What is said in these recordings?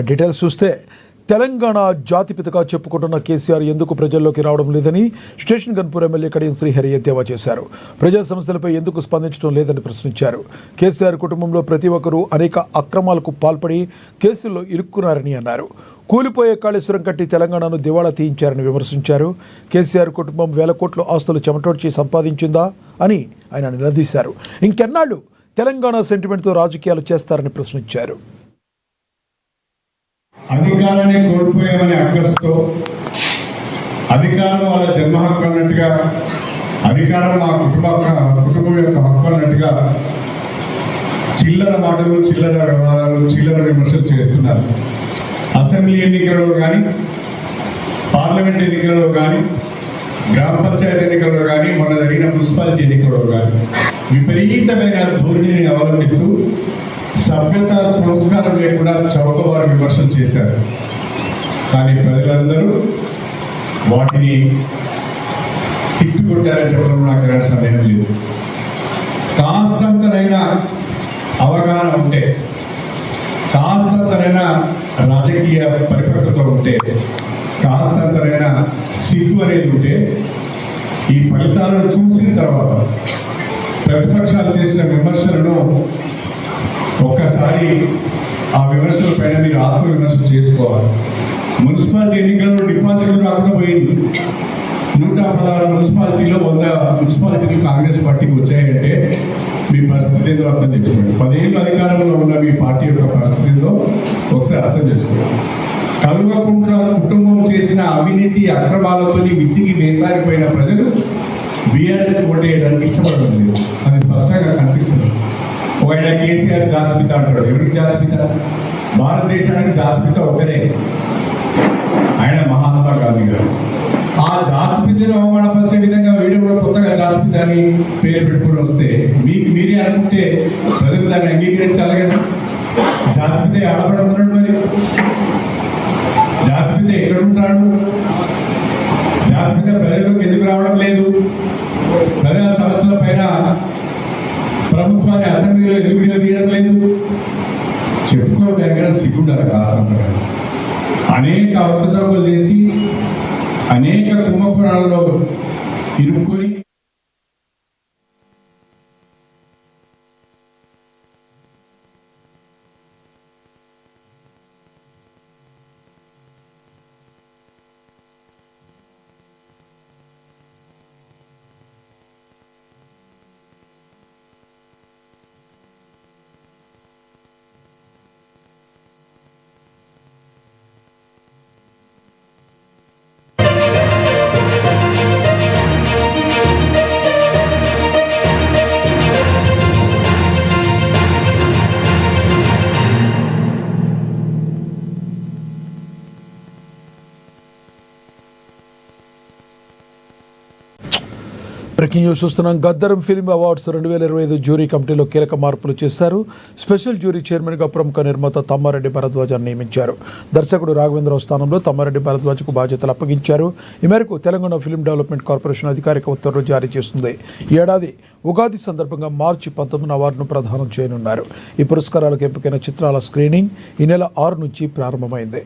Details చూస్తే తెలంగాణ జాతిపితగా చెప్పుకుంటున్న కేసీఆర్ ఎందుకు ప్రజల్లోకి రావడం లేదని స్టేషన్ గన్పూర్ ఎమ్మెల్యే కడియం శ్రీహరి ఎద్దేవా చేశారు. ప్రజా సమస్యలపై ఎందుకు స్పందించడం లేదని ప్రశ్నించారు. కేసీఆర్ కుటుంబంలో ప్రతి ఒక్కరూ అనేక అక్రమాలకు పాల్పడి కేసుల్లో ఇరుక్కున్నారని అన్నారు. కూలిపోయే కాళేశ్వరం కట్టి తెలంగాణను దివాళా తీయించారని విమర్శించారు. కేసీఆర్ కుటుంబం వేల కోట్ల ఆస్తులు చెమటోడ్చి సంపాదించిందా అని ఆయన నిలదీశారు. ఇంకెన్నాళ్ళు తెలంగాణ సెంటిమెంట్తో రాజకీయాలు చేస్తారని ప్రశ్నించారు. అధికారాన్ని కోల్పోయామనే అక్కసుతో అధికారం వాళ్ళ జన్మ హక్కు అన్నట్టుగా, అధికారం మా కుటుంబం యొక్క హక్కు అన్నట్టుగా చిల్లర మాటలు, చిల్లర వ్యవహారాలు, చిల్లర విమర్శలు చేస్తున్నారు. అసెంబ్లీ ఎన్నికలలో కానీ, పార్లమెంట్ ఎన్నికలలో కానీ, గ్రామ పంచాయతీ ఎన్నికలలో కానీ, మొన్న జరిగిన మున్సిపాలిటీ ఎన్నికలలో కానీ విపరీతమైన ధోరణిని అవలంబిస్తూ సభ్యత సంస్కారం లేకుండా చౌకవారు విమర్శలు చేశారు. కానీ ప్రజలందరూ వాటిని తిట్టుకొట్టారని చెప్పడం నాకు సందేహం లేదు. కాస్తంతనైనా అవగాహన ఉంటే, కాస్తంతనైనా రాజకీయ పరిపక్వత ఉంటే, కాస్తంతనైనా సిగ్గు అనేది ఉంటే, ఈ ఫలితాలను చూసిన తర్వాత ప్రతిపక్షాలు చేసిన విమర్శలను ఒక్కసారి ఆ విమర్శల పైన మీరు ఆత్మవిమర్శ చేసుకోవాలి. మున్సిపాలిటీ ఎన్నికల్లో డిపాజిట్లు రాకుండా పోయింది. 116 మున్సిపాలిటీలో 100 మున్సిపాలిటీలు కాంగ్రెస్ పార్టీకి వచ్చాయంటే మీ పరిస్థితి ఏదో అర్థం చేసుకోండి. 10 ఏళ్ళు అధికారంలో ఉన్న మీ పార్టీ యొక్క పరిస్థితి ఏదో ఒకసారి అర్థం చేసుకోండి. కల్వకుంట్ల కుటుంబం చేసిన అవినీతి అక్రమాలతో విసిగి వేసారిపోయిన ప్రజలు బీఆర్ఎస్ ఓటేయడానికి ఇష్టపడడం లేదు. అది స్పష్టంగా కనిపిస్తుంది. ఒకవేళ కేసీఆర్ జాతిపిత అంటాడు. ఎవరికి జాతిపిత? భారతదేశానికి జాతిపిత ఒకరే, ఆయన మహాత్మా గాంధీ గారు. ఆ జాతిపితను అవమానపరిచే విధంగా వీడు కూడా కొత్తగా జాతిపిత అని పేరు పెట్టుకుని వస్తే మీరే అనుకుంటే ప్రజలు దాన్ని అంగీకరించాలి కదా. జాతిపిత ఆడబడుతున్నాడు, మరి జాతిపిత ఎక్కడుంటాడు? జాతిపిత ప్రజల్లోకి ఎందుకు రావడం లేదు? ప్రజా సమస్యల పైన ప్రభుత్వాన్ని అసెంబ్లీలో ఎందుకు తీయడం లేదు? చెప్పుకోవడానికి సిగ్గుంటారు కాస్తంతగా. అనేక అవకతవకలు చేసి అనేక కుంభకోణాలలో ఇరుక్కొని బ్రేకింగ్ న్యూస్ చూస్తున్నాం. గద్దరం ఫిల్మ్ అవార్డ్స్ 2025 జ్యూరీ కమిటీలో కీలక మార్పులు చేశారు. స్పెషల్ జ్యూరీ చైర్మన్గా ప్రముఖ నిర్మాత తమ్మారెడ్డి భరద్వాజాన్ని నియమించారు. దర్శకుడు రాఘవేంద్రరావు స్థానంలో తమ్మారెడ్డి భరద్వాజ్కు బాధ్యతలు అప్పగించారు. ఈ మేరకు తెలంగాణ ఫిల్మ్ డెవలప్మెంట్ కార్పొరేషన్ అధికారిక ఉత్తర్వులు జారీ చేస్తుంది. ఈ ఏడాది ఉగాది సందర్భంగా మార్చి 19 అవార్డును ప్రదానం చేయనున్నారు. ఈ పురస్కారాలకు ఎంపికైన చిత్రాల స్క్రీనింగ్ ఈ నెల 6 నుంచి ప్రారంభమైంది.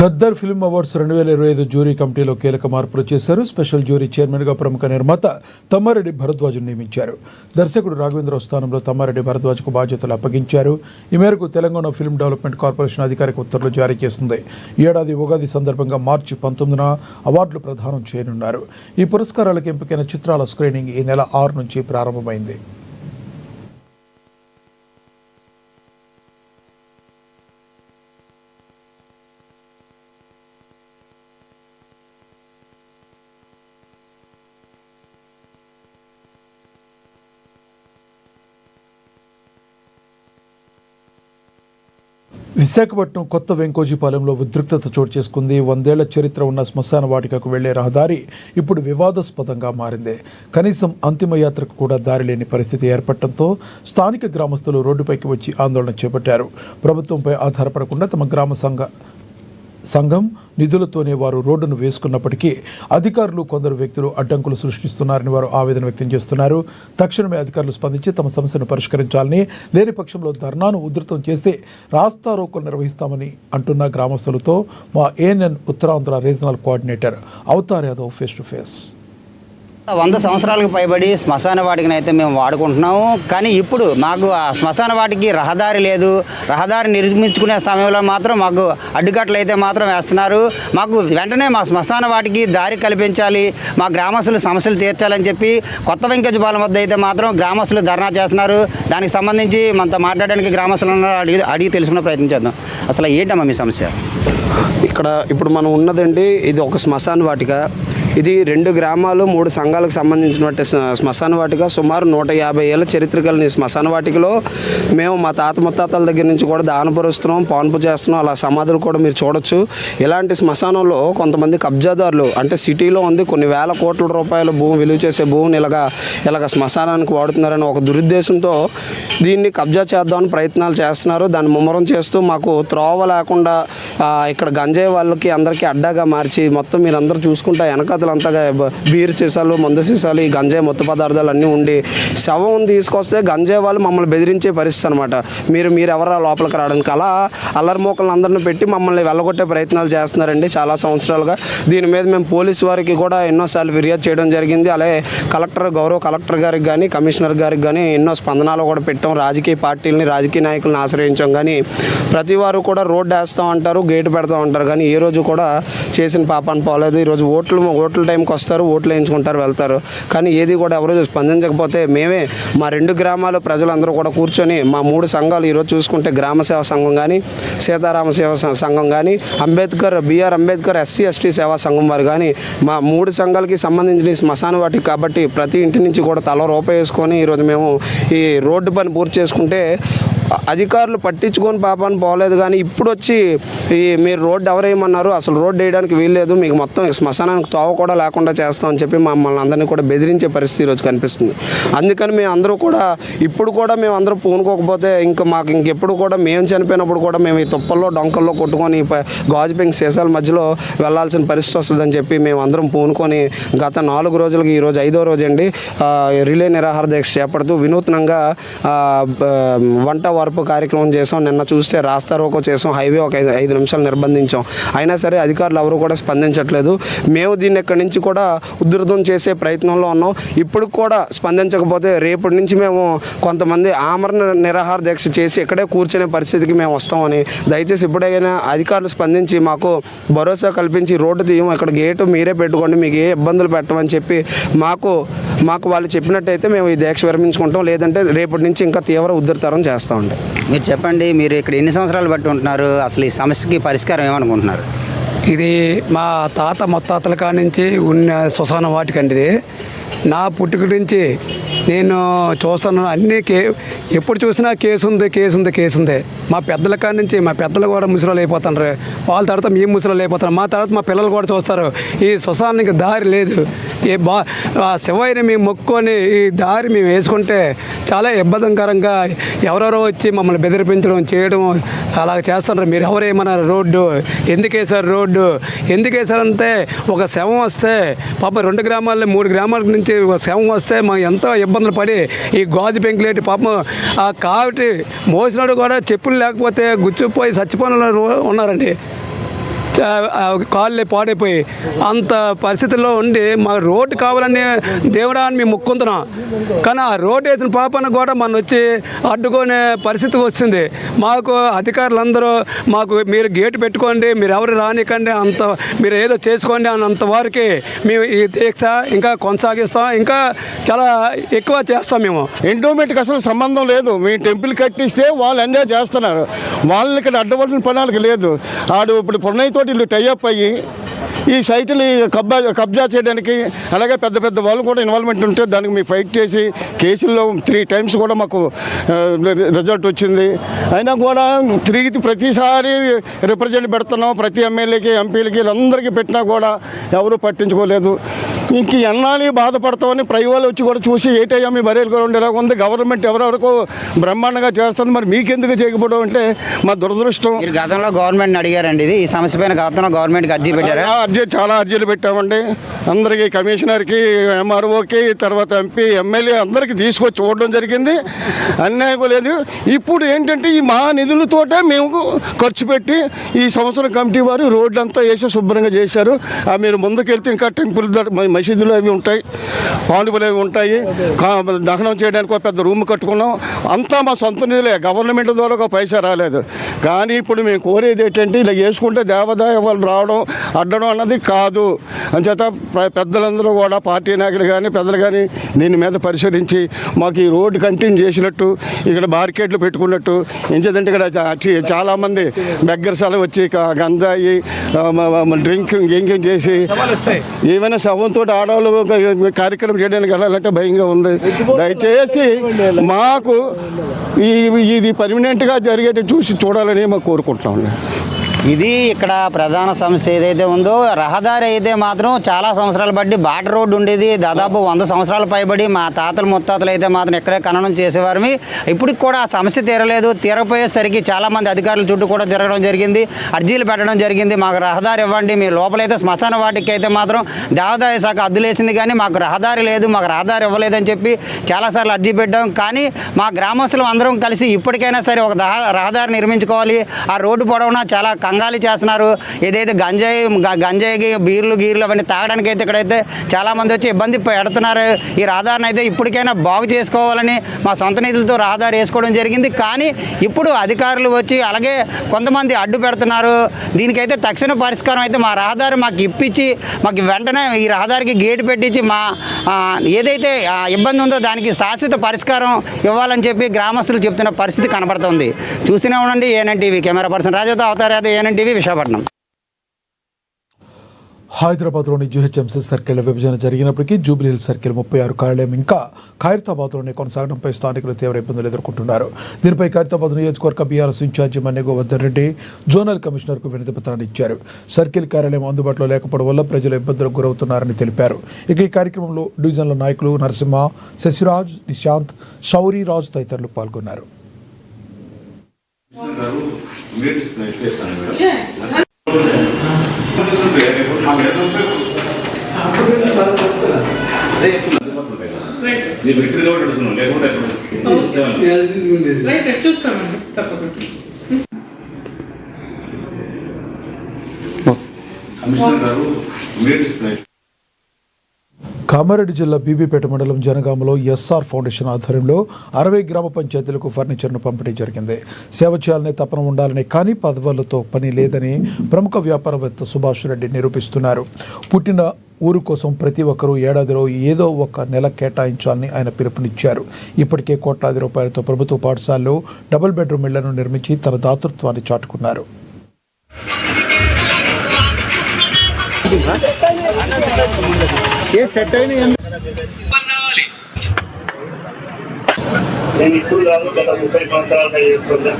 గద్దర్ ఫిల్మ్ అవార్డ్స్ 2025 జ్యూరీ కమిటీలో కీలక మార్పులు చేశారు. స్పెషల్ జ్యూరీ చైర్మన్గా ప్రముఖ నిర్మాత తమ్మారెడ్డి భరద్వాజ్ను నియమించారు. దర్శకుడు రాఘవేంద్రరావు స్థానంలో తమ్మారెడ్డి భరద్వాజ్కు బాధ్యతలు అప్పగించారు. ఈ మేరకు తెలంగాణ ఫిల్మ్ డెవలప్మెంట్ కార్పొరేషన్ అధికారిక ఉత్తర్వులు జారీ చేసింది. ఈ ఏడాది ఉగాది సందర్భంగా మార్చి 19న అవార్డులు ప్రదానం చేయనున్నారు. ఈ పురస్కారాలకు ఎంపికైన చిత్రాల స్క్రీనింగ్ ఈ నెల 6 నుంచి ప్రారంభమైంది. విశాఖపట్నం కొత్త వెంకోజీపాలెంలో ఉద్రిక్తత చోటు చేసుకుంది. 100 ఏళ్ల చరిత్ర ఉన్న శ్మశాన వాటికకు వెళ్లే రహదారి ఇప్పుడు వివాదాస్పదంగా మారింది. కనీసం అంతిమ యాత్రకు కూడా దారి లేని పరిస్థితి ఏర్పడటంతో స్థానిక గ్రామస్తులు రోడ్డుపైకి వచ్చి ఆందోళన చేపట్టారు. ప్రభుత్వంపై ఆధారపడకుండా తమ గ్రామ సంఘం నిధులతోనే వారు రోడ్డును వేసుకున్నప్పటికీ అధికారులు కొందరు వ్యక్తులు అడ్డంకులు సృష్టిస్తున్నారని వారు ఆవేదన వ్యక్తం చేస్తున్నారు. తక్షణమే అధికారులు స్పందించి తమ సమస్యను పరిష్కరించాలని, లేని పక్షంలో ధర్నాను ఉధృతం చేస్తే రాస్తా రోకోలు నిర్వహిస్తామని అంటున్న గ్రామస్తులతో మా ANN Uttarandhra regional coordinator Avatar Yadav face to face. 100 సంవత్సరాలకు పైబడి శ్మశాన వాటికని అయితే మేము వాడుకుంటున్నాము. కానీ ఇప్పుడు మాకు ఆ శ్మశాన వాటికి రహదారి లేదు. రహదారి నిర్మించుకునే సమయంలో మాత్రం మాకు అడ్డుకట్టలు అయితే మాత్రం వేస్తున్నారు. మాకు వెంటనే మా శ్మశాన వాటికి దారి కల్పించాలి, మా గ్రామస్తులు సమస్యలు తీర్చాలని చెప్పి కొత్త వెంకటపాలెం వద్ద అయితే మాత్రం గ్రామస్తులు ధర్నా చేస్తున్నారు. దానికి సంబంధించి మనతో మాట్లాడడానికి గ్రామస్తులు అడిగి తెలుసుకునే ప్రయత్నం చేద్దాం. అసలు ఏంటమ్మా మీ సమస్య? ఇక్కడ ఇప్పుడు మనం ఉన్నదండి, ఇది ఒక శ్మశాన వాటిక. ఇది 2 గ్రామాలు 3 సంఘాలకు సంబంధించినటువంటి శ్మశాన వాటిక. సుమారు 150 ఏళ్ళ చరిత్ర కలిగిన శ్మశాన వాటికలో మేము మా తాత ముత్తాతల దగ్గర నుంచి కూడా దానపరుస్తున్నాం, పాన్పు చేస్తున్నాం. అలా సమాధులు కూడా మీరు చూడొచ్చు. ఇలాంటి శ్మశానంలో కొంతమంది కబ్జాదారులు, అంటే సిటీలో ఉంది కొన్ని వేల కోట్ల రూపాయల భూమి విలువ చేసే భూమిని ఇలాగ శ్మశానానికి వాడుతున్నారని ఒక దురుద్దేశంతో దీన్ని కబ్జా చేద్దామని ప్రయత్నాలు చేస్తున్నారు. దాన్ని ముమ్మరం చేస్తూ మాకు త్రోవ లేకుండా ఇక్కడ గంజాయి వాళ్ళకి అందరికీ అడ్డాగా మార్చి మొత్తం మీరు అందరూ చూసుకుంటా వెనకాతలంతగా బీర్ సీసాలు, మందు సీసాలు, ఈ గంజాయి మత్తు పదార్థాలు అన్నీ ఉండి శవం తీసుకొస్తే గంజాయి వాళ్ళు మమ్మల్ని బెదిరించే పరిస్థితి అనమాట. మీరు ఎవరా లోపలికి రావడానికి, అలా అల్లరి మోకలను అందరిని పెట్టి మమ్మల్ని వెళ్ళగొట్టే ప్రయత్నాలు చేస్తున్నారండి చాలా సంవత్సరాలుగా. దీని మీద మేము పోలీసు వారికి కూడా ఎన్నోసార్లు ఫిర్యాదు చేయడం జరిగింది. అలాగే గౌరవ కలెక్టర్ గారికి కానీ కమిషనర్ గారికి కానీ ఎన్నో స్పందనాలు కూడా పెట్టాం. రాజకీయ పార్టీలని, రాజకీయ నాయకులను ఆశ్రయించాం. కానీ ప్రతి వారు కూడా రోడ్డు వేస్తాం అంటారు, గేటు పెడతాం అంటారు, కానీ ఏ రోజు కూడా చేసిన పాపాన్ని పోలేదు. ఈరోజు ఓట్ల టైంకి వస్తారు, ఓట్లు వేయించుకుంటారు, వెళ్తారు. కానీ ఏది కూడా ఎవరు స్పందించకపోతే మేమే మా 2 గ్రామాల ప్రజలందరూ కూడా కూర్చొని మా 3 సంఘాలు ఈరోజు చూసుకుంటే గ్రామ సేవా సంఘం కానీ, సీతారామ సేవా సంఘం కానీ, బిఆర్ అంబేద్కర్ ఎస్సీ ఎస్టీ సేవా సంఘం వారు కానీ, మా 3 సంఘాలకి సంబంధించిన శ్మశాన వాటికి కాబట్టి ప్రతి ఇంటి నుంచి కూడా తల రూపాయి వేసుకొని ఈరోజు మేము ఈ రోడ్డు పని పూర్తి చేసుకుంటే అధికారులు పట్టించుకొని పాపాన్ని పోలేదు. కానీ ఇప్పుడు వచ్చి మీరు రోడ్డు ఎవరేయమన్నారు, అసలు రోడ్డు వేయడానికి వీల్లేదు, మీకు మొత్తం శ్మశానానికి తోవ కూడా లేకుండా చేస్తామని చెప్పి మమ్మల్ని అందరినీ కూడా బెదిరించే పరిస్థితి ఈరోజు కనిపిస్తుంది. అందుకని మేము అందరూ కూడా ఇప్పుడు కూడా మేము అందరూ పూనుకోకపోతే మాకు ఇంకెప్పుడు కూడా మేము చనిపోయినప్పుడు కూడా మేము ఈ తుప్పల్లో డొంకల్లో కొట్టుకొని గాజు పెంక్ సీసాల మధ్యలో వెళ్లాల్సిన పరిస్థితి వస్తుందని చెప్పి మేము అందరం పూనుకొని గత 4 రోజులకి ఈరోజు 5వ రోజు అండి రిలే నిరాహార దీక్ష చేపడుతూ వినూత్నంగా వంట వరపు కార్యక్రమం చేసాం. నిన్న చూస్తే రాస్తా రోకో చేసాం, హైవే ఒక 5 నిమిషాలు నిర్బంధించాం. అయినా సరే అధికారులు ఎవరు కూడా స్పందించట్లేదు. మేము దీన్ని ఎక్కడి నుంచి కూడా ఉధృతం చేసే ప్రయత్నంలో ఉన్నాం. ఇప్పుడు కూడా స్పందించకపోతే రేపటి నుంచి మేము కొంతమంది ఆమరణ నిరాహార దీక్ష చేసి ఇక్కడే కూర్చునే పరిస్థితికి మేము వస్తామని, దయచేసి ఇప్పుడైనా అధికారులు స్పందించి మాకు భరోసా కల్పించి రోడ్డు తీయం, ఇక్కడ గేటు మీరే పెట్టుకోండి, మీకు ఏ ఇబ్బందులు పెట్టమని చెప్పి మాకు వాళ్ళు చెప్పినట్టయితే మేము ఈ దీక్ష విరమించుకుంటాం. లేదంటే రేపటి నుంచి ఇంకా తీవ్ర ఉధృతరం చేస్తామండి. మీరు చెప్పండి, మీరు ఇక్కడ ఎన్ని సంవత్సరాలు బట్టి ఉంటున్నారు? అసలు ఈ సమస్యకి పరిష్కారం ఏమనుకుంటున్నారు? ఇది మా తాత ముత్తాతల కాడి నుంచి ఉన్న శ్మశాన వాటికండి. ఇది నా పుట్టుక నుంచి నేను చూస్తున్నాను. అన్నీ ఎప్పుడు చూసినా కేసు ఉంది. మా పెద్దల కాడి నుంచి మా పెద్దలు కూడా ముసలాలు అయిపోతున్నారు. వాళ్ళ తర్వాత మేము ముసలాలు అయిపోతున్నారు. మా తర్వాత మా పిల్లలు కూడా చూస్తారు. ఈ శ్మశానానికి దారి లేదు. శివయ్యని మేము మొక్కుకొని ఈ దారి మేము వేసుకుంటే చాలా ఇబ్బందికరంగా ఎవరెవరో వచ్చి మమ్మల్ని బెదిరించడం చేయడం అలా చేస్తున్నారు. మీరు ఎవరేమన్నారు? రోడ్డు ఎందుకు వేశారంటే ఒక శవం వస్తే పాప 2 గ్రామాల్లో 3 గ్రామాల నుంచి ఒక శవం వస్తే మేము ఎంతో ఇబ్బందులు పడి ఈ గాజు పెంకులేటి పాపం ఆ కాబట్టి మోసినాడు కూడా చెప్పులు లేకపోతే గుచ్చిపోయి చచ్చిపోయిన ఉన్నారండి. కాళ్ళు పాడైపోయి అంత పరిస్థితుల్లో ఉండి మా రోడ్డు కావాలని దేవుడా అని మేము మొక్కుంటున్నాం. కానీ ఆ రోడ్డు వేసిన పాపను కూడా మనం వచ్చి అడ్డుకునే పరిస్థితి వచ్చింది. మాకు అధికారులందరూ మాకు మీరు గేటు పెట్టుకోండి, మీరు ఎవరు రానికండి, అంత మీరు ఏదో చేసుకోండి అన్నంత వారికి మేము ఈ దీక్ష ఇంకా కొనసాగిస్తాం, ఇంకా చాలా ఎక్కువ చేస్తాం. మేము ఎండోమెంట్కి అసలు సంబంధం లేదు. మీ టెంపుల్ కట్టిస్తే వాళ్ళు ఎంజాయ్ చేస్తున్నారు, వాళ్ళని ఇక్కడ అడ్డవలసిన పనాలకు లేదు. ఆడు ఇప్పుడు పున్నయ్యతోటి వీళ్ళు టైఅప్ అయ్యి ఈ సైటుని కబ్జా చేయడానికి, అలాగే పెద్ద పెద్ద వాళ్ళు కూడా ఇన్వాల్వ్మెంట్ ఉంటే దానికి మేము ఫైట్ చేసి కేసుల్లో 3 times కూడా మాకు రిజల్ట్ వచ్చింది. అయినా కూడా తిరిగి ప్రతిసారి రిప్రజెంట్ పెడుతున్నాం, ప్రతి ఎమ్మెల్యేకి ఎంపీలకి వీళ్ళందరికీ పెట్టినా కూడా ఎవరూ పట్టించుకోలేదు. ఇంక ఎన్నాళ్ళు బాధపడతామని ప్రైవేట్ వచ్చి కూడా చూసి ఏటయ్యా మీ బరేలు కూడా ఉండేలాగా ఉంది, గవర్నమెంట్ ఎవరెవరికో బ్రహ్మాండంగా చేస్తుంది, మరి మీకెందుకు చేయకపోవడం అంటే మా దురదృష్టం. మీరు గతంలో గవర్నమెంట్ అడిగారండి ఈ సమస్య పైన, గతంలో గవర్నమెంట్కి అర్జీ పెట్టారా? చాలా అర్జీలు పెట్టామండి. అందరికీ, కమిషనర్కి, ఎంఆర్ఓకి, తర్వాత ఎంపీ, ఎమ్మెల్యే అందరికీ తీసుకొచ్చి చూడడం జరిగింది. అన్యాయం లేదు. ఇప్పుడు ఏంటంటే ఈ మా నిధులతోటే మేము ఖర్చు పెట్టి ఈ సంవత్సరం కమిటీ వారు రోడ్డు అంతా వేసి శుభ్రంగా చేశారు. మీరు ముందుకెళ్తే ఇంకా టెంపుల్ మసీదులు అవి ఉంటాయి, పాండుపులు అవి ఉంటాయి, దహనం చేయడానికి ఒక పెద్ద రూమ్ కట్టుకున్నాం. అంతా మా సొంత నిధులే, గవర్నమెంట్ ద్వారా ఒక పైసా రాలేదు. కానీ ఇప్పుడు మేము కోరేది ఏంటంటే ఇలా చేసుకుంటే దేవాదాయ వాళ్ళు రావడం అడ్డడం అన్నది కాదు. అంచేత పెద్దలందరూ కూడా పార్టీ నాయకులు కానీ పెద్దలు కానీ దీని మీద పరిశీలించి మాకు ఈ రోడ్డు కంటిన్యూ చేసినట్టు, ఇక్కడ బార్కెట్లు పెట్టుకున్నట్టు. ఎంచేదంటే ఇక్కడ చాలామంది బెగ్గర్స్ అలా వచ్చి గంజాయి డ్రింకింగ్ ఇంకేం చేసి ఏమైనా శవంతో ఆడవాళ్ళు కార్యక్రమం చేయడానికి వెళ్ళాలంటే భయంగా ఉంది. దయచేసి మాకు ఇది పర్మనెంట్గా జరిగేట్టు చూడాలని మాకు కోరుకుంటున్నాం. ఇది ఇక్కడ ప్రధాన సమస్య ఏదైతే ఉందో, రహదారి అయితే మాత్రం చాలా సంవత్సరాలు బట్టి బాట రోడ్డు ఉండేది. దాదాపు 100 సంవత్సరాలు పైబడి మా తాతలు ముత్తాతలు అయితే మాత్రం ఇక్కడే ఖననం చేసేవారు. ఇప్పటికి కూడా ఆ సమస్య తీరలేదు. తీరపోయేసరికి చాలామంది అధికారుల చుట్టూ కూడా తిరగడం జరిగింది, అర్జీలు పెట్టడం జరిగింది. మాకు రహదారి ఇవ్వండి, మీ లోపలైతే శ్మశాన వాటికి అయితే మాత్రం దేవాదాయ శాఖ అద్దులేసింది, కానీ మాకు రహదారి లేదు, మాకు రహదారి ఇవ్వలేదని చెప్పి చాలాసార్లు అర్జీ పెట్టాం. కానీ మా గ్రామస్తులు అందరం కలిసి ఇప్పటికైనా సరే ఒక రహదారి నిర్మించుకోవాలి. ఆ రోడ్డు పొడవునా చాలా కంగాలి చేస్తున్నారు. ఏదైతే గంజాయి బీర్లు అవన్నీ తాగడానికి అయితే ఇక్కడైతే చాలామంది వచ్చి ఇబ్బంది పెడుతున్నారు. ఈ రహదారిని అయితే ఇప్పటికైనా బాగు చేసుకోవాలని మా సొంత నిధులతో రహదారి వేసుకోవడం జరిగింది. కానీ ఇప్పుడు అధికారులు వచ్చి అలాగే కొంతమంది అడ్డు పెడుతున్నారు. దీనికైతే తక్షణ పరిష్కారం అయితే మా రహదారి మాకు ఇప్పించి, మాకు వెంటనే ఈ రహదారికి గేటు పెట్టించి మా ఏదైతే ఇబ్బంది ఉందో దానికి శాశ్వత పరిష్కారం ఇవ్వాలని చెప్పి గ్రామస్తులు చెప్తున్న పరిస్థితి కనబడుతుంది. చూస్తూనే ఉండండి ఏఎన్ఎన్ టీవీ. కెమెరా పర్సన్ రాజాతో అవతార్ యాదవ్, ఏఎన్ఎన్ టీవీ, విశాఖపట్నం. హైదరాబాద్లోని జీహెచ్ఎంసీ సర్కిల్ విభజన జరిగినప్పటికీ జూబ్లీహిల్స్ సర్కిల్ 36 కార్యాలయం ఇంకా ఖైరతాబాద్లోనే కొనసాగడంపై స్థానికులు తీవ్ర ఇబ్బందులు ఎదుర్కొంటున్నారు. దీనిపై ఖైరతాబాద్ నియోజకవర్గ BRS incharge Manne Govardhan Reddy zonal కమిషనర్కు వినతి పత్రాన్ని ఇచ్చారు. సర్కిల్ కార్యాలయం అందుబాటులో లేకపోవడం వల్ల ప్రజలు ఇబ్బందులకు గురవుతున్నారని తెలిపారు. ఇక ఈ కార్యక్రమంలో డివిజన్ల నాయకులు నరసింహ, శశిరాజ్, నిశాంత్, శౌరీరాజ్ తదితరులు పాల్గొన్నారు. చూస్తామండి తప్పకుండా. కామారెడ్డి జిల్లా బీబీపేట మండలం జనగామలో ఎస్ఆర్ ఫౌండేషన్ ఆధ్వర్యంలో 60 గ్రామ పంచాయతీలకు ఫర్నిచర్ను పంపిణీ జరిగింది. సేవ చేయాలనే తపన ఉండాలని, కానీ పదవులతో పని లేదని ప్రముఖ వ్యాపారవేత్త సుభాష్ రెడ్డి నిరూపిస్తున్నారు. పుట్టిన ఊరు కోసం ప్రతి ఒక్కరూ ఏడాదిలో ఏదో ఒక నెల కేటాయించాలని ఆయన పిలుపునిచ్చారు. ఇప్పటికే కోట్లాది రూపాయలతో ప్రభుత్వ పాఠశాలలో డబుల్ బెడ్రూమ్ ఇళ్లను నిర్మించి తన దాతృత్వాన్ని చాటుకున్నారు. నేను ఇప్పుడు కాదు, గత 30 సంవత్సరాలుగా చేస్తున్నా.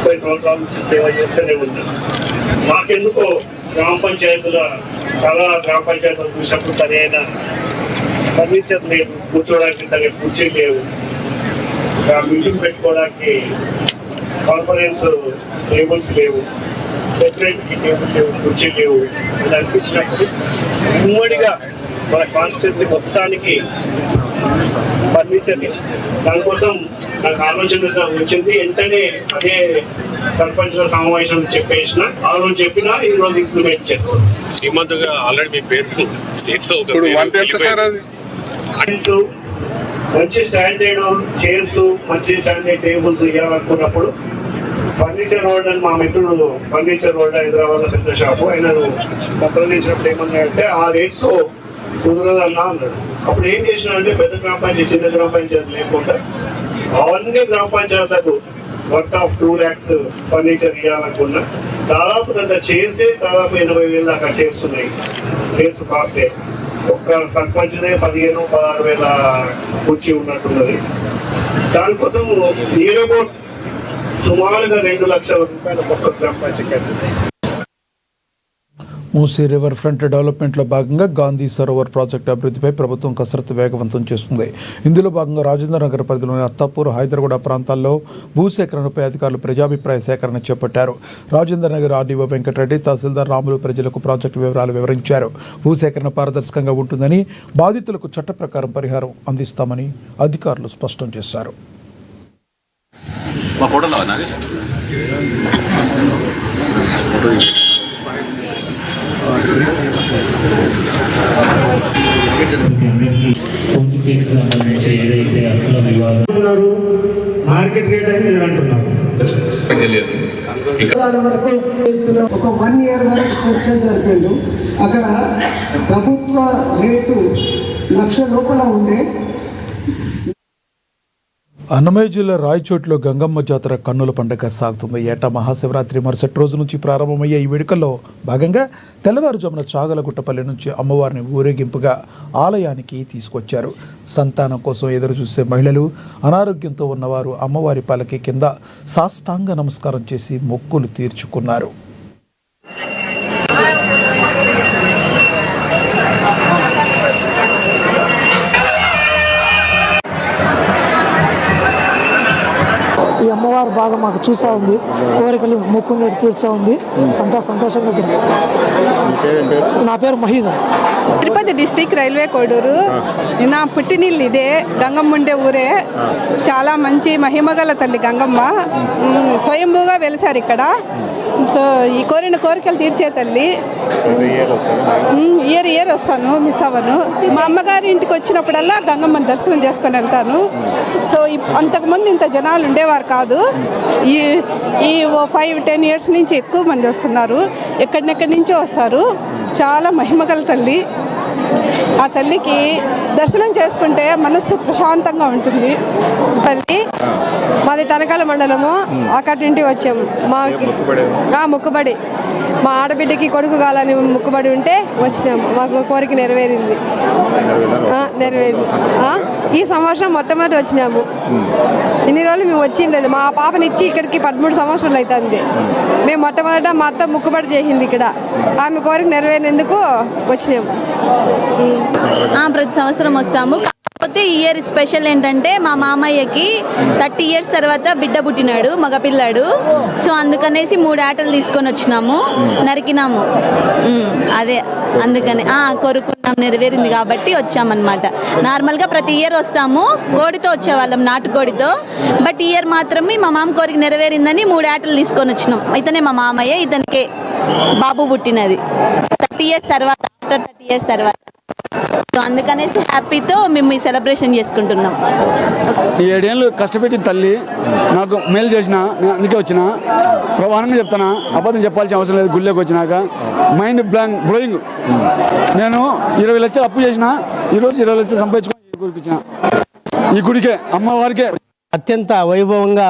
30 సంవత్సరాల నుంచి సేవ చేస్తూనే ఉన్నా. మాకెందుకో గ్రామ పంచాయతీల చాలా గ్రామ పంచాయతీలు చూసినప్పుడు సరైన ఫర్నిచర్ లేవు, కూర్చోవడానికి సరైన కుర్చీలు లేవు, మీటింగ్ పెట్టుకోవడానికి కాన్ఫరెన్స్ టేబుల్స్ లేవు, సెపరేట్ టేబుల్ లేవు, కుర్చీలు లేవు. ఇది అనిపించినప్పుడు ఉమ్మడిగా మన కాన్స్టిట్యున్సీ మొత్తానికి ఫర్నిచర్. దానికోసం నాకు ఆలోచన వచ్చింది. వెంటనే అదే సర్పంచ్ల సమావేశం చెప్పేసిన, ఆ రోజు చెప్పినా ఈ రోజు ఇంప్లిమెంట్ చేస్తాం. శ్రీమంతుగా ఆల్రెడీ మీ పేరు స్టేట్ లో మంచి స్టాండర్డ్ చైర్స్, మంచి స్టాండర్డ్ టేబుల్స్ ఇవ్వాలనుకున్నప్పుడు ఫర్నిచర్ వరల్డ్ అని మా మిత్రుడు ఫర్నిచర్ వరల్డ్ హైదరాబాద్ లో పెద్ద షాపు, ఆయనను సంప్రదించినప్పుడు ఏమన్నాయంటే ఆ రేట్తో కుదరదన్నా అన్నాడు. అప్పుడు ఏం చేసినాడంటే పెద్ద గ్రామ పంచాయతీ చిన్న గ్రామ పంచాయతీ లేకుండా అన్ని గ్రామ పంచాయతీలకు వర్త్ ఆఫ్ 2 lakhs ఫర్నిచర్ ఇవ్వాలనుకున్నా. దాదాపు చైర్సే దాదాపు 80,000 దాకా చైర్స్ ఉన్నాయి. చైర్స్ కాస్టే ఒక్క సర్పంచ్దే 15,000-16,000 కూర్చి ఉన్నట్టున్నది. దానికోసం నియర్ అబౌట్ సుమారుగా 2 లక్షల రూపాయల మొత్తం గ్రామ పంచాయతీ. మూసీ రివర్ ఫ్రంట్ డెవలప్మెంట్లో భాగంగా గాంధీ సరోవర్ ప్రాజెక్టు అభివృద్ధిపై ప్రభుత్వం కసరత్తు వేగవంతం చేస్తుంది. ఇందులో భాగంగా రాజేంద్ర నగర్ పరిధిలోని అత్తాపూర్, హైదరాబాద్ ప్రాంతాల్లో భూసేకరణపై అధికారులు ప్రజాభిప్రాయ సేకరణ చేపట్టారు. రాజేంద్ర నగర్ ఆర్డీఓ వెంకటరెడ్డి, తహసీల్దార్ రాములు ప్రజలకు ప్రాజెక్టు వివరాలు వివరించారు. భూసేకరణ పారదర్శకంగా ఉంటుందని, బాధితులకు చట్ట ప్రకారం పరిహారం అందిస్తామని అధికారులు స్పష్టం చేశారు. మార్కెట్ రేట్ అని మీరు అంటున్నారు. వరకు ఒక 1 year వరకు చర్చలు జరిపిండు. అక్కడ ప్రభుత్వ రేటు 1,00,000 లోపల ఉండే. అన్నమయ్య జిల్లా రాయచోటిలో గంగమ్మ జాతర కన్నుల పండుగ సాగుతుంది. ఏటా మహాశివరాత్రి మరుసటి రోజు నుంచి ప్రారంభమయ్యే ఈ వేడుకల్లో భాగంగా తెల్లవారుజామున చాగలగుట్టపల్లి నుంచి అమ్మవారిని ఊరేగింపుగా ఆలయానికి తీసుకొచ్చారు. సంతానం కోసం ఎదురు చూసే మహిళలు, అనారోగ్యంతో ఉన్నవారు అమ్మవారి పలకి కింద సాష్టాంగ నమస్కారం చేసి మొక్కులు తీర్చుకున్నారు. ఈ అమ్మవారు బాగా మాకు చూసా ఉంది, కోరికలు మొక్కున్నట్టు తీర్చా ఉంది. అంతా సంతోషంగా జరుగుతుంది. నా పేరు మహీదా. Tirupati district railway Koduru. నా పుట్టినిల్లు ఇదే, గంగమ్మ ఉండే ఊరే. చాలా మంచి మహిమగల తల్లి గంగమ్మ స్వయంభూగా వెలిసారు ఇక్కడ. సో ఈ కోరిన కోరికలు తీర్చే తల్లి. ఇయర్ వస్తాను, మిస్ అవ్వను. మా అమ్మగారి ఇంటికి వచ్చినప్పుడల్లా గంగమ్మని దర్శనం చేసుకొని వెళ్తాను. సో అంతకుముందు ఇంత జనాలు ఉండేవారు కాదు. ఈ 5-10 years నుంచి ఎక్కువ మంది వస్తున్నారు, ఎక్కడినెక్కడి నుంచో వస్తారు. చాలా మహిమగల తల్లి. ఆ తల్లికి దర్శనం చేసుకుంటే మనస్సు ప్రశాంతంగా ఉంటుంది. తల్లి మాది తనకాల మండలము. అక్కడి నుండి వచ్చాము. మా మొక్కుబడి మా ఆడబిడ్డకి కొడుకు కావాలని మొక్కుబడి ఉంటే వచ్చినాము. మాకు కోరిక నెరవేరింది. ఈ సంవత్సరం మొట్టమొదటి వచ్చినాము. ఇన్ని రోజులు మేము వచ్చిండేది. మా పాపనిచ్చి ఇక్కడికి 13 సంవత్సరాలు అవుతుంది. మేము మొట్టమొదట మా అత్త మొక్కుబడి చేసింది ఇక్కడ. ఆమె కోరిక నెరవేరినందుకు వచ్చినాము. ప్రతి సంవత్సరం వస్తాము. కాకపోతే ఈ ఇయర్ స్పెషల్ ఏంటంటే మా మామయ్యకి 30 years తర్వాత బిడ్డ పుట్టినాడు, మగపిల్లాడు. సో అందుకనేసి 3 ఆటలు తీసుకొని వచ్చినాము, నరికినాము. అదే అందుకని కోరుకున్నాం, నెరవేరింది కాబట్టి వచ్చామన్నమాట. నార్మల్గా ప్రతి ఇయర్ వస్తాము, కోడితో వచ్చేవాళ్ళం, నాటుకోడితో. బట్ ఈ ఇయర్ మాత్రమే మా మామ కోరిక నెరవేరిందని 3 ఆటలు తీసుకొని వచ్చినాం. ఇతనే మా మామయ్య, ఇతనికే బాబు పుట్టినది 30 years తర్వాత, ఆఫ్టర్ 30 years తర్వాత. సో అందుకనేసి హ్యాపీతో మేము ఈ సెలబ్రేషన్ చేసుకుంటున్నాం. 7 ఏళ్ళు కష్టపెట్టిన తల్లి నాకు మేలు చేసిన, నేను అందుకే వచ్చిన. ప్రమాణంగా చెప్తాను, అబద్ధం చెప్పాల్సిన అవసరం లేదు. గుళ్ళోకి వచ్చినాక మైండ్ బ్లోయింగ్. నేను 20 లక్షలు అప్పు చేసిన, ఈరోజు 20 లక్షలు సంపాదించుకొని ఈ గుడికి వచ్చిన. ఈ గుడికే, అమ్మవారికే అత్యంత వైభవంగా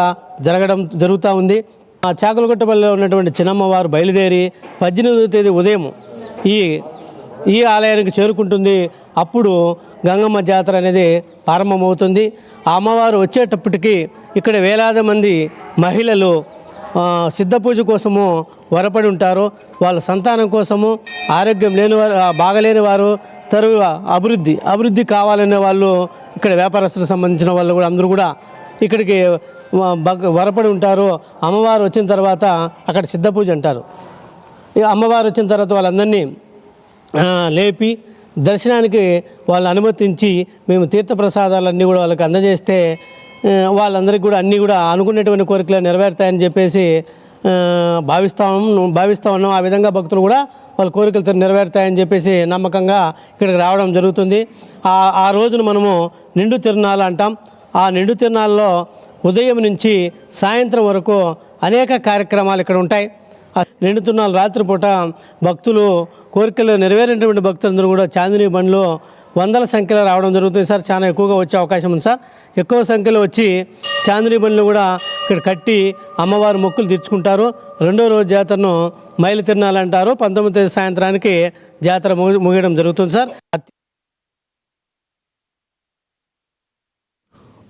జరుగుతూ ఉంది. చాకలగుట్టపల్లిలో ఉన్నటువంటి చిన్నమ్మవారు బయలుదేరి 18వ తేదీ ఉదయం ఈ ఆలయానికి చేరుకుంటుంది. అప్పుడు గంగమ్మ జాతర అనేది ప్రారంభమవుతుంది. ఆ అమ్మవారు వచ్చేటప్పటికి ఇక్కడ వేలాది మంది మహిళలు సిద్ధ పూజ కోసము వరపడి ఉంటారు. వాళ్ళ సంతానం కోసము, ఆరోగ్యం లేనివారు, బాగలేని వారు, తరువాత అభివృద్ధి కావాలనే వాళ్ళు, ఇక్కడ వ్యాపారస్తులకు సంబంధించిన వాళ్ళు కూడా అందరూ కూడా ఇక్కడికి వరపడి ఉంటారు. అమ్మవారు వచ్చిన తర్వాత అక్కడ సిద్ధ పూజ అంటారు. అమ్మవారు వచ్చిన తర్వాత వాళ్ళందరినీ లేపి దర్శనానికి వాళ్ళు అనుమతించి మేము తీర్థప్రసాదాలన్నీ కూడా వాళ్ళకి అందజేస్తే వాళ్ళందరికీ కూడా అన్నీ కూడా అనుకునేటువంటి కోరికలు నెరవేరుతాయని చెప్పేసి భావిస్తూ ఉన్నాం. ఆ విధంగా భక్తులు కూడా వాళ్ళ కోరికలు నెరవేరుతాయని చెప్పేసి నమ్మకంగా ఇక్కడికి రావడం జరుగుతుంది. ఆ రోజును మనము నిండు తిరునాళ్ళు అంటాం. ఆ నిండు తిరునాళ్ళలో ఉదయం నుంచి సాయంత్రం వరకు అనేక కార్యక్రమాలు ఇక్కడ ఉంటాయి. ఆ నిండు తిరునాళ్ళు రాత్రిపూట భక్తులు కోరికలు నెరవేరినటువంటి భక్తులందరూ కూడా చాందినీ బండ్లు వందల సంఖ్యలో రావడం జరుగుతుంది సార్. చాలా ఎక్కువగా వచ్చే అవకాశం ఉంది సార్. ఎక్కువ సంఖ్యలో వచ్చి చాందినీ బండ్లు కూడా ఇక్కడ కట్టి అమ్మవారి మొక్కులు తీర్చుకుంటారు. రెండో రోజు జాతరను మైలు తిరునాళ్ళు అంటారు. 19వ తేదీ సాయంత్రానికి జాతర ముగియడం జరుగుతుంది సార్.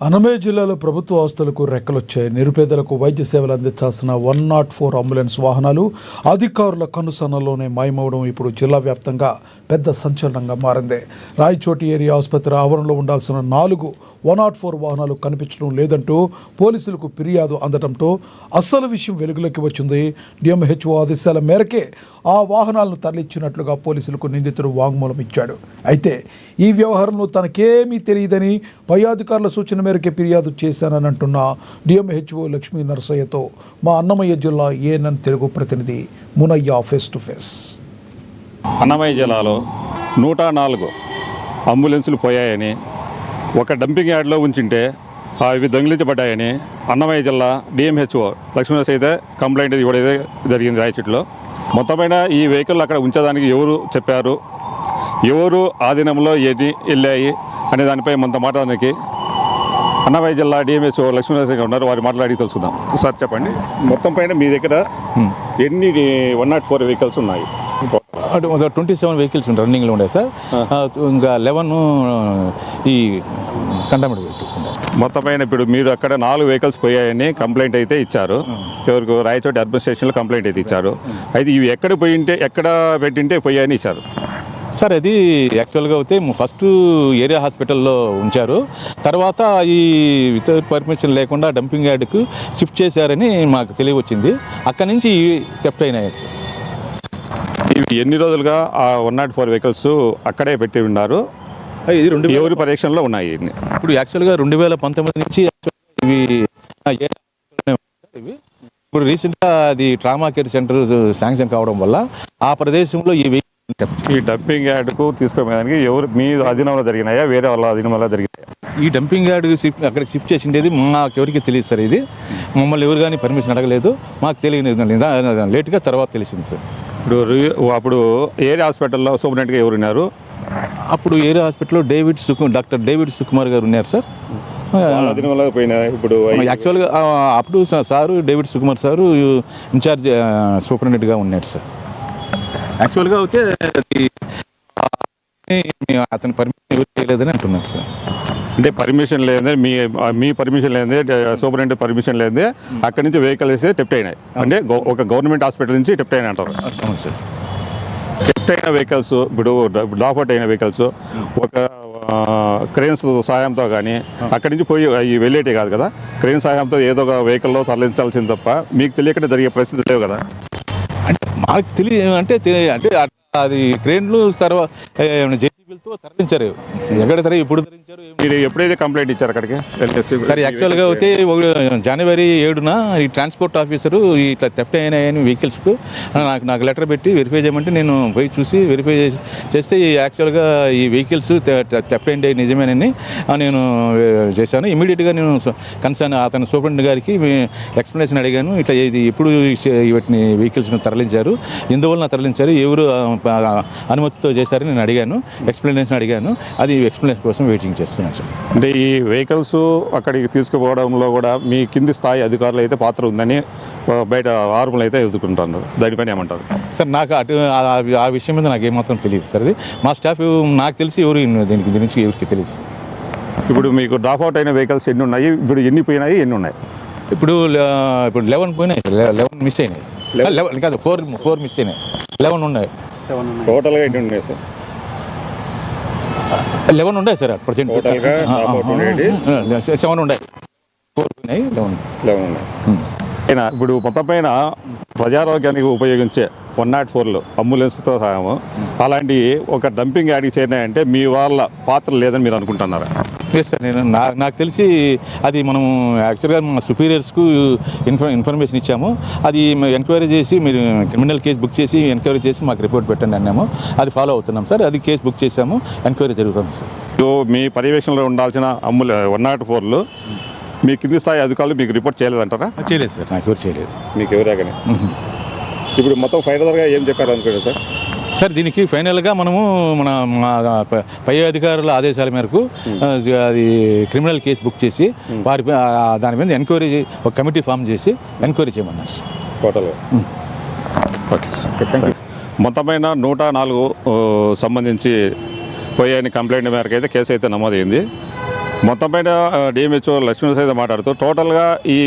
అన్నమయ్య జిల్లాలో ప్రభుత్వ ఆస్తులకు రెక్కలొచ్చాయి. నిరుపేదలకు వైద్య సేవలు అందించాల్సిన 104 అంబులెన్స్ వాహనాలు అధికారుల కనుసన్నల్లోనే మాయమవడం ఇప్పుడు జిల్లా వ్యాప్తంగా పెద్ద సంచలనంగా మారింది. రాయచోటి ఏరియా ఆసుపత్రి ఆవరణలో ఉండాల్సిన 4 104 వాహనాలు కనిపించడం లేదంటూ పోలీసులకు ఫిర్యాదు అందడంతో అసలు విషయం వెలుగులోకి వచ్చింది. డిఎంహెచ్ఓ ఆదేశాల మేరకే ఆ వాహనాలను తరలించినట్లుగా పోలీసులకు నిందితుడు వాంగ్మూలం ఇచ్చాడు. అయితే ఈ వ్యవహారంలో తనకేమీ తెలియదని పై అధికారుల సూచన మేరకే ఫిర్యాదు చేశానని అంటున్న డిఎంహెచ్ఓ లక్ష్మీ నరసయ్యతో మా అన్నమయ్య జిల్లా ఏఎన్ఎన్ తెలుగు ప్రతినిధి Munayya face to face. Annamayya జిల్లాలో 104 అంబులెన్సులు పోయాయని, ఒక డంపింగ్ యార్డ్లో ఉంచింటే అవి దొంగిలించబడ్డాయని అన్నమయ్య జిల్లా డిఎంహెచ్ఓ లక్ష్మీ నరసయ్య కంప్లైంట్ ఇవ్వడైతే జరిగింది. రాయచోటిలో మొత్తమైన ఈ వెహికల్ అక్కడ ఉంచేదానికి ఎవరు చెప్పారు, ఎవరు ఆధీనంలో ఏది వెళ్ళాయి అనే దానిపై కొంత మాట్లాడడానికి అన్నమయ్య జిల్లా డిఎంహెచ్ఓ లక్ష్మీ నరసయ్య ఉన్నారు. వారి మాట్లాడి తెలుసుకుందాం. సార్ చెప్పండి, మొత్తం పైన మీ దగ్గర ఎన్ని 104 వెహికల్స్ ఉన్నాయి? 27 వెహికల్స్ రన్నింగ్లో ఉండే సార్. ఇంకా 11 ఈ కంటైన్మెంట్ వెహికల్స్ ఉన్నాయి. మొత్తం పైన ఇప్పుడు మీరు అక్కడ 4 వెహికల్స్ పోయాయని కంప్లైంట్ అయితే ఇచ్చారు. ఎవరికి? రాయచోటి అర్బన్ స్టేషన్లో కంప్లైంట్ అయితే ఇచ్చారు. అయితే ఇవి ఎక్కడ పోయింటే, ఎక్కడ పెట్టింటే పోయాయని ఇచ్చారు సార్. అది యాక్చువల్గా అయితే ఫస్ట్ ఏరియా హాస్పిటల్లో ఉంచారు. తర్వాత ఈ వితౌట్ పర్మిషన్ లేకుండా డంపింగ్ యార్డ్కు షిఫ్ట్ చేశారని మాకు తెలియవచ్చింది. అక్కడి నుంచి థెఫ్ట్ అయినాయి సార్. ఇవి ఎన్ని రోజులుగా ఆ 104 వెహికల్స్ అక్కడే పెట్టి ఉన్నారు? ఇది ఎవరి పరీక్షణలో ఉన్నాయి? ఇప్పుడు యాక్చువల్గా 2019 నుంచి ఇవి ఇప్పుడు రీసెంట్గా అది ట్రామా కేర్ సెంటర్ శాంక్షన్ కావడం వల్ల ఆ ప్రదేశంలో ఈ డంపింగ్ యార్డ్కు తీసుకోవడానికి ఎవరు మీ అధీనంలో జరిగినాయా, వేరే వాళ్ళ అధీనంలో జరిగినాయా? ఈ డంపింగ్ యార్డ్ అక్కడికి షిఫ్ట్ చేసిండేది మాకెవరికి తెలియదు సార్. ఇది మమ్మల్ని ఎవరు కానీ పర్మిషన్ అడగలేదు. మాకు తెలియదు, లేట్గా తర్వాత తెలిసింది సార్. అప్పుడు ఏరియా హాస్పిటల్లో సూపరింటెండెంట్గా ఎవరు ఉన్నారు? అప్పుడు ఏరియా హాస్పిటల్లో డాక్టర్ డేవిడ్ సుకుమార్ గారు ఉన్నారు సార్. ఇప్పుడు యాక్చువల్గా అప్పుడు sir David Sukumar sir incharge సూపరింటెండెంట్గా ఉన్నాడు సార్. యాక్చువల్గా అయితే అతని పర్మిషన్ ఎవరు చేయలేదని అంటున్నారు సార్. అంటే పర్మిషన్ లేదే, మీ పర్మిషన్ లేదే, సూపరింటెండెంట్ పర్మిషన్ లేదే అక్కడి నుంచి వెహికల్స్ టెప్ట్ అయినాయి. అంటే ఒక గవర్నమెంట్ హాస్పిటల్ నుంచి టెప్ట్ అయినాయి అంటారు. అవును సార్. టెప్ట్ అయిన వెహికల్స్, ఇప్పుడు డ్రాప్అవుట్ అయిన వెహికల్స్ ఒక క్రెయిన్స్ సాయంతో కానీ అక్కడి నుంచి పోయి వెళ్ళేటే కాదు కదా. క్రెయిన్ సాయంతో ఏదో ఒక వెహికల్లో తరలించాల్సింది తప్ప మీకు తెలియకుండా జరిగే పరిస్థితి లేవు కదా. అంటే మాకు తెలియదు అంటే అది క్రేన్లు తర్వాత జేసీబీలతో తరలించారు. ఎక్కడ సరే ఇప్పుడు తరలించారు. మీరు ఎప్పుడైతే కంప్లైంట్ ఇచ్చారు అక్కడికి? సరే యాక్చువల్గా అయితే జనవరి 7న ఈ ట్రాన్స్పోర్ట్ ఆఫీసరు ఇట్లా థెఫ్ట్ అయినాయని వెహికల్స్కు నాకు లెటర్ పెట్టి వెరిఫై చేయమంటే నేను పోయి చూసి వెరిఫై చేస్తే యాక్చువల్గా ఈ వెహికల్స్ థెఫ్ట్ అయింది నిజమేనని నేను చేశాను. ఇమీడియట్గా నేను కన్సర్న్ అతని సూపరింటెండెంట్ గారికి ఎక్స్ప్లెనేషన్ అడిగాను. ఇట్లా ఇది ఎప్పుడు వీటిని వెహికల్స్ను తరలించారు, ఎందువలన తరలించారు, ఎవరు అనుమతితో చేశారని నేను అడిగాను, ఎక్స్ప్లెనేషన్ అడిగాను. అది ఎక్స్ప్లెనేషన్ కోసం వెయిటింగ్ చేస్తున్నాను సార్. అంటే ఈ వెహికల్స్ అక్కడికి తీసుకుపోవడంలో కూడా మీ కింది స్థాయి అధికారులు అయితే పాత్ర ఉందని బయట ఆరోపణలు అయితే ఎదుర్కొంటారు. దానిపైన ఏమంటారు సార్? నాకు ఆ విషయం మీద నాకు ఏమాత్రం తెలియదు సార్. అది మా స్టాఫ్ నాకు తెలిసి ఎవరు దీని నుంచి ఎవరికి తెలియదు. ఇప్పుడు మీకు డ్రాప్అవుట్ అయిన వెహికల్స్ ఎన్ని ఉన్నాయి? ఇప్పుడు ఎన్ని పోయినాయి, ఎన్ని ఉన్నాయి? ఇప్పుడు 11 పోయినాయి సార్. 11 మిస్ అయినాయి. 11 కాదు, 4 మిస్ అయినాయి. 11 ఉన్నాయి. టోటల్గా ఎన్ని ఉన్నాయి సార్? 11 ఉన్నాయి సార్. ప్రజెంట్ 7 ఉన్నాయి. 4 ఉన్నాయి, 11 ఉన్నాయి. ఇప్పుడు మొత్తం పైన ప్రజారోగ్యానికి ఉపయోగించే 104 అంబులెన్స్తో సహాయము అలాంటి ఒక డంపింగ్ యార్డ్కి చేరినాయంటే మీ వాళ్ళ పాత్ర లేదని మీరు అనుకుంటున్నారా? ఎస్ సార్, నేను నాకు తెలిసి అది మనం యాక్చువల్గా మా సుపీరియర్స్కు ఇన్ఫర్మేషన్ ఇచ్చాము. అది ఎంక్వైరీ చేసి మీరు క్రిమినల్ కేసు బుక్ చేసి ఎంక్వైరీ చేసి మాకు రిపోర్ట్ పెట్టండి అన్నాము. అది ఫాలో అవుతున్నాం సార్. అది కేసు బుక్ చేసాము, ఎంక్వైరీ జరుగుతుంది సార్. మీ పర్యవేక్షణలో ఉండాల్సిన 104లు మీ కింది స్థాయి అధికారులు మీకు రిపోర్ట్ చేయలేదంటారా? చేయలేదు సార్, నాకు ఎవరు చేయలేదు. మీకు ఎవరే కానీ ఇప్పుడు మొత్తం ఫైనల్గా ఏం చెప్పారు అనుకోండి సార్? సార్ దీనికి ఫైనల్గా మనము మా పై అధికారుల ఆదేశాల మేరకు అది క్రిమినల్ కేసు బుక్ చేసి వారి దాని మీద ఎంక్వైరీ ఒక కమిటీ ఫామ్ చేసి ఎంక్వైరీ చేయమన్నారు సార్ టోటల్గా. Okay sir, thank you. మొత్తమైన 104 సంబంధించి పోయాయని కంప్లైంట్ మేరకు అయితే కేసు అయితే నమోదైంది. మొత్తం పైన డిఎంహెచ్ఓ లక్ష్మీ సైతం మాట్లాడుతూ టోటల్గా ఈ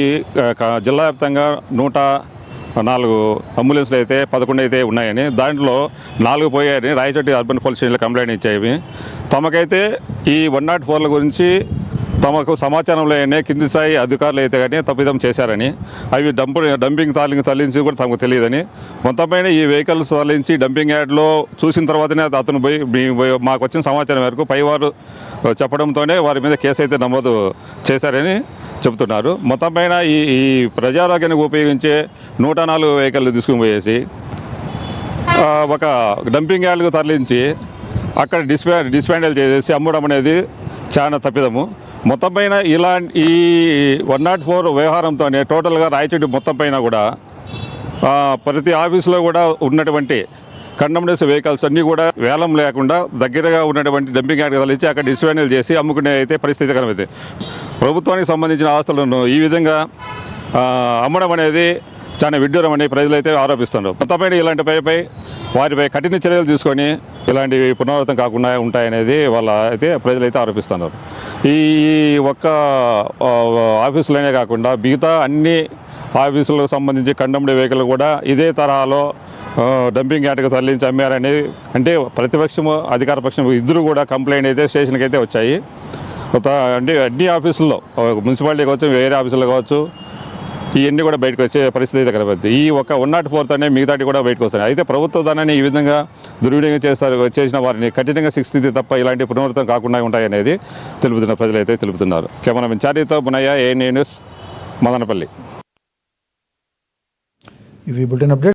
జిల్లా వ్యాప్తంగా 104 అంబులెన్స్లు అయితే 11 అయితే ఉన్నాయని, దాంట్లో 4 పోయాయని రాయచోటి అర్బన్ పోలీస్ స్టేషన్లో కంప్లైంట్ ఇచ్చాయి. తమకైతే ఈ 104ల గురించి తమకు సమాచారం లేని కింది స్థాయి అధికారులు అయితే కానీ తప్పిదం చేశారని, అవి డంపింగ్ తరలించి కూడా తమకు తెలియదని, మొత్తంపైన ఈ వెహికల్స్ తరలించి డంపింగ్ యార్డ్లో చూసిన తర్వాతనే అతను మాకు వచ్చిన సమాచారం మేరకు పైవారు చెప్పడంతోనే వారి మీద కేసు అయితే నమోదు చేశారని చెబుతున్నారు. మొత్తంపైన ఈ ప్రజారోగ్యానికి ఉపయోగించే 104 వెహికల్ తీసుకుని పోయేసి ఒక డంపింగ్ యార్డ్కు తరలించి అక్కడ డిస్మాండిల్ చేసేసి అమ్మడం అనేది చాలా తప్పిదము. మొత్తం పైన ఈ 104 వ్యవహారంతోనే టోటల్గా రాయచోటి మొత్తం పైన కూడా ప్రతి ఆఫీసులో కూడా ఉన్నటువంటి కండమ్నెస్ వెహికల్స్ అన్నీ కూడా వేలం లేకుండా దగ్గరగా ఉన్నటువంటి డంపింగ్ యార్డ్కి తరలించి అక్కడ డిస్మాండిల్ చేసి అమ్ముకునే అయితే పరిస్థితి కనబడుతుంది. ప్రభుత్వానికి సంబంధించిన ఆస్తులను ఈ విధంగా అమ్మడం అనేది చాలా విడ్డూరం అని ప్రజలైతే ఆరోపిస్తున్నారు. మొత్తంపైన ఇలాంటి వారిపై కఠిన చర్యలు తీసుకొని ఇలాంటివి పునరావృతం కాకుండా ఉంటాయనేది వాళ్ళ అయితే ప్రజలైతే ఆరోపిస్తున్నారు. ఈ ఒక్క ఆఫీసులోనే కాకుండా మిగతా అన్ని ఆఫీసులకు సంబంధించి కండమ్డ్ వెహికల్ కూడా ఇదే తరహాలో డంపింగ్ యార్డ్కి తరలించి అమ్మారని, అంటే ప్రతిపక్షము అధికార పక్షం ఇద్దరు కూడా కంప్లైంట్ అయితే స్టేషన్కి అయితే వచ్చాయి. అంటే అన్ని ఆఫీసుల్లో మున్సిపాలిటీ కావచ్చు, వేరే ఆఫీసుల్లో కావచ్చు, ఇవన్నీ కూడా బయటకు వచ్చే పరిస్థితి అయితే కనబడుతుంది. ఈ ఒక 104తోనే మిగతాటి కూడా బయటకు వస్తాయి. అయితే ప్రభుత్వ ధనాన్ని ఈ విధంగా దుర్వినియోగం చేసిన వారిని కఠినంగా శిక్షిస్తే తప్ప ఇలాంటి పునరావృతం కాకుండా ఉంటాయనేది ప్రజలైతే తెలుపుతున్నారు. కెమెరామెన్ చారితో బునయ్య, ANA న్యూస్, మదనపల్లి. ఇవి బులెటిన్ అప్డేట్.